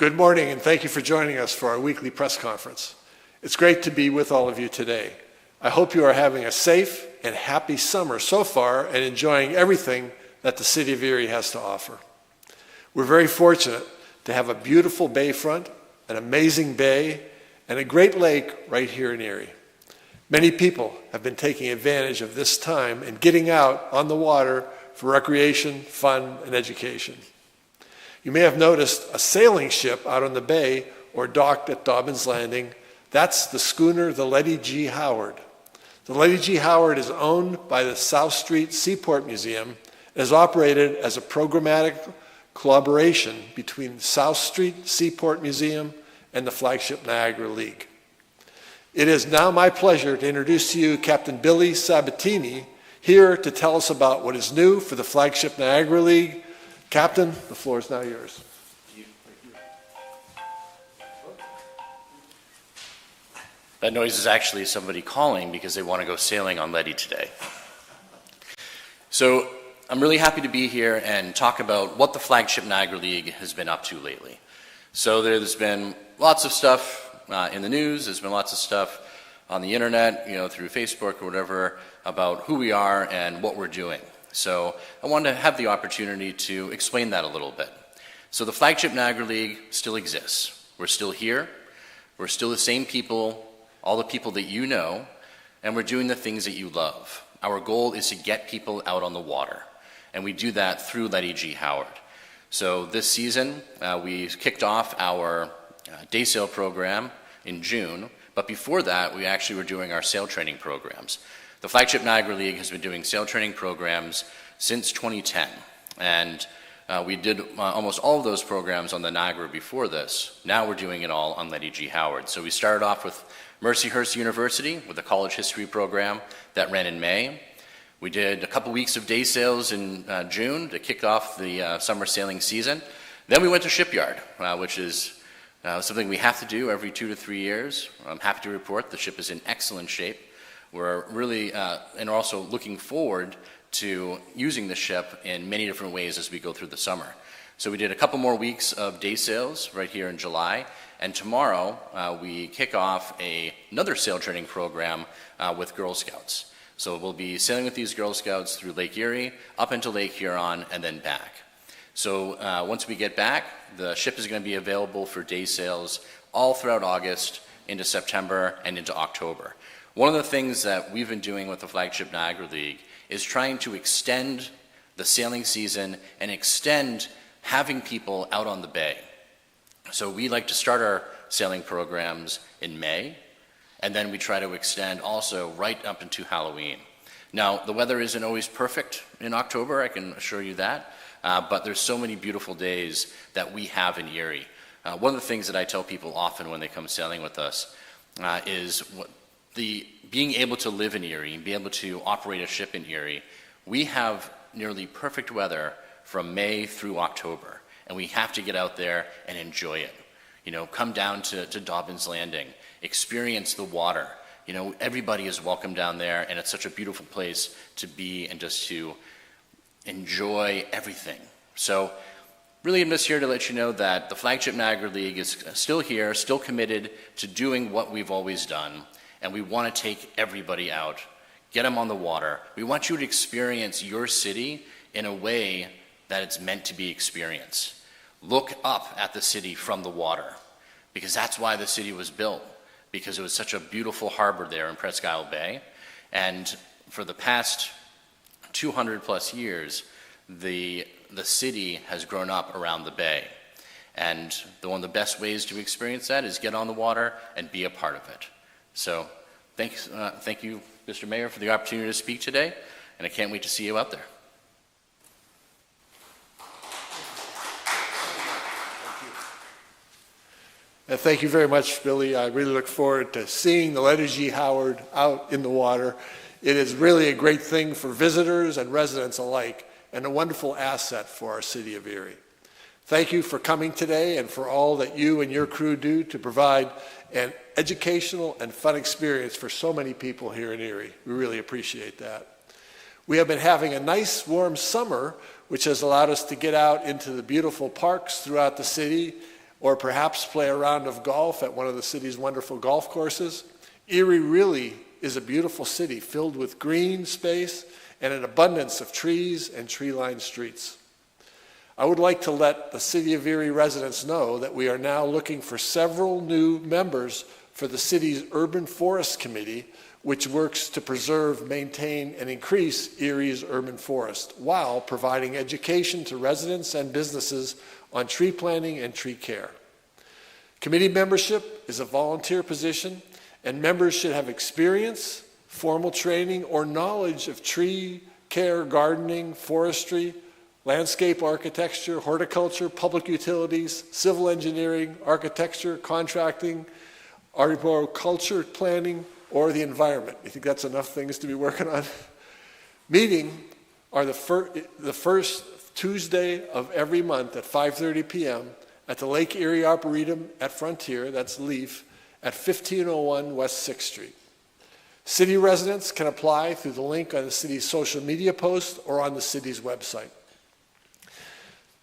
Good morning, and thank you for joining us for our weekly press conference. It's great to be with all of you today. I hope you are having a safe and happy summer so far and enjoying everything that the City of Erie has to offer. We're very fortunate to have a beautiful bayfront, an amazing bay, and a great lake right here in Erie. Many people have been taking advantage of this time and getting out on the water for recreation, fun, and education. You may have noticed a sailing ship out on the bay or docked at Dobbins Landing. That's the schooner, the Letty G. Howard. The Letty G. Howard is owned by the South Street Seaport Museum and is operated as a programmatic collaboration between the South Street Seaport Museum and the flagship Niagara League. It is now my pleasure to introduce to you Captain Billy Sabatini, here to tell us about what is new for the flagship Niagara League. Captain, the floor is now yours. That noise is actually somebody calling because they want to go sailing on Letty today. So I'm really happy to be here and talk about what the flagship Niagara League has been up to lately. So there's been lots of stuff in the news, there's been lots of stuff on the internet, through Facebook or whatever, about who we are and what we're doing. So I wanted to have the opportunity to explain that a little bit. So the flagship Niagara League still exists. We're still here. We're still the same people, all the people that you know, and we're doing the things that you love. Our goal is to get people out on the water, and we do that through Letty G. Howard. So this season, we kicked off our day sail program in June, but before that, we actually were doing our sail training programs. The flagship Niagara League has been doing sail training programs since 2010, and we did almost all of those programs on the Niagara before this. Now we're doing it all on Letty G. Howard. So we started off with Mercyhurst University with a college history program that ran in May. We did a couple weeks of day sails in June to kick off the summer sailing season. Then we went to Shipyard, which is something we have to do every 2 to 3 years. I'm happy to report the ship is in excellent shape. We're really, and also looking forward to using the ship in many different ways as we go through the summer. So we did a couple more weeks of day sails right here in July, and tomorrow we kick off another sail training program with Girl Scouts. So we'll be sailing with these Girl Scouts through Lake Erie, up into Lake Huron, and then back. So once we get back, the ship is going to be available for day sails all throughout August, into September, and into October. One of the things that we've been doing with the flagship Niagara League is trying to extend the sailing season and extend having people out on the bay. So we like to start our sailing programs in May, and then we try to extend also right up into Halloween. Now, the weather isn't always perfect in October, I can assure you that, but there's so many beautiful days that we have in Erie. One of the things that I tell people often when they come sailing with us is being able to live in Erie and be able to operate a ship in Erie. We have nearly perfect weather from May through October, and we have to get out there and enjoy it. Come down to Dobbins Landing, experience the water. Everybody is welcome down there, and it's such a beautiful place to be and just to enjoy everything. So really, I'm just here to let you know that the flagship Niagara League is still here, still committed to doing what we've always done. And we want to take everybody out, get them on the water. We want you to experience your city in a way that it's meant to be experienced. Look up at the city from the water, because that's why the city was built, because it was such a beautiful harbor there in Presque Isle Bay. And for the past 200 plus years, the city has grown up around the bay. And one of the best ways to experience that is get on the water and be a part of it. So thank you, Mr. Mayor, for the opportunity to speak today, and I can't wait to see you out there. Thank you very much, Billy. I really look forward to seeing the Letty G. Howard out in the water. It is really a great thing for visitors and residents alike, and a wonderful asset for our city of Erie. Thank you for coming today and for all that you and your crew do to provide an educational and fun experience for so many people here in Erie. We really appreciate that. We have been having a nice warm summer, which has allowed us to get out into the beautiful parks throughout the city, or perhaps play a round of golf at one of the city's wonderful golf courses. Erie really is a beautiful city filled with green space and an abundance of trees and tree-lined streets. I would like to let the City of Erie residents know that we are now looking for several new members for the city's Urban Forest Committee, which works to preserve, maintain, and increase Erie's urban forest while providing education to residents and businesses on tree planting and tree care. Committee membership is a volunteer position, and members should have experience, formal training, or knowledge of tree care, gardening, forestry, landscape architecture, horticulture, public utilities, civil engineering, architecture, contracting, arboriculture planning, or the environment. You think that's enough things to be working on? Meeting are the first Tuesday of every month at 5:30 p.m. at the Lake Erie Arboretum at Frontier, that's LEAF, at 1501 West 6th Street. City residents can apply through the link on the city's social media post or on the city's website.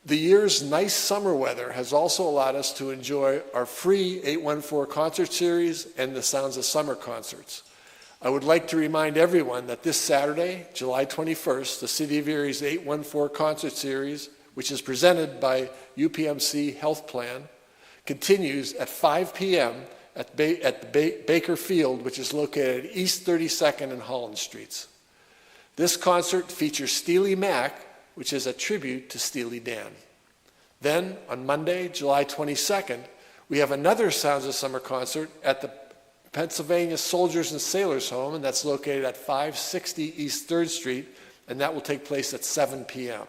The year's nice summer weather has also allowed us to enjoy our free 814 concert series and the Sounds of Summer concerts. I would like to remind everyone that this Saturday, July 21st, the City of Erie's 814 concert series, which is presented by UPMC Health Plan, continues at 5 p.m. at the Baker Field, which is located at East 32nd and Holland Streets. This concert features Steely Mac, which is a tribute to Steely Dan. Then, on Monday, July 22nd, we have another Sounds of Summer concert at the Pennsylvania Soldiers and Sailors Home, and that's located at 560 East 3rd Street, and that will take place at 7 p.m.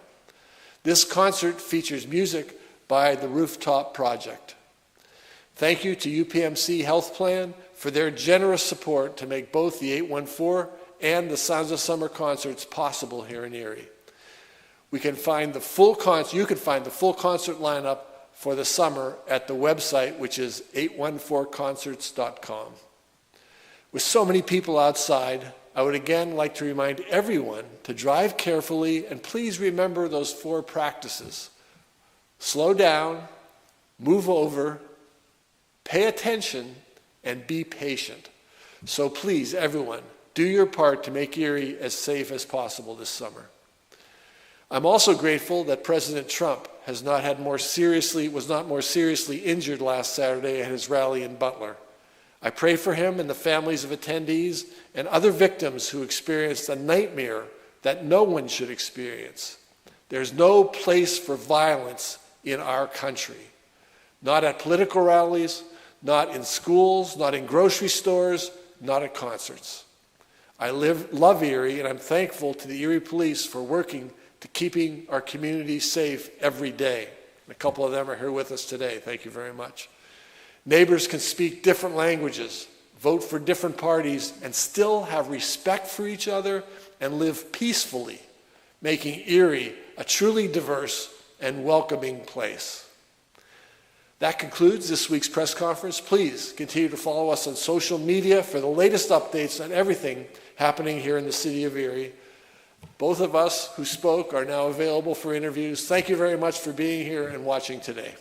This concert features music by the Rooftop Project. Thank you to UPMC Health Plan for their generous support to make both the 814 and the Sounds of Summer concerts possible here in Erie. You can find the full concert lineup for the summer at the website, which is 814concerts.com. With so many people outside, I would again like to remind everyone to drive carefully, and please remember those 4 practices. Slow down, move over, pay attention, and be patient. So please, everyone, do your part to make Erie as safe as possible this summer. I'm also grateful that President Trump was not more seriously injured last Saturday at his rally in Butler. I pray for him and the families of attendees and other victims who experienced a nightmare that no one should experience. There's no place for violence in our country. Not at political rallies, not in schools, not in grocery stores, not at concerts. I love Erie, and I'm thankful to the Erie Police for working to keeping our community safe every day. A couple of them are here with us today. Thank you very much. Neighbors can speak different languages, vote for different parties, and still have respect for each other and live peacefully, making Erie a truly diverse and welcoming place. That concludes this week's press conference. Please continue to follow us on social media for the latest updates on everything happening here in the City of Erie. Both of us who spoke are now available for interviews. Thank you very much for being here and watching today.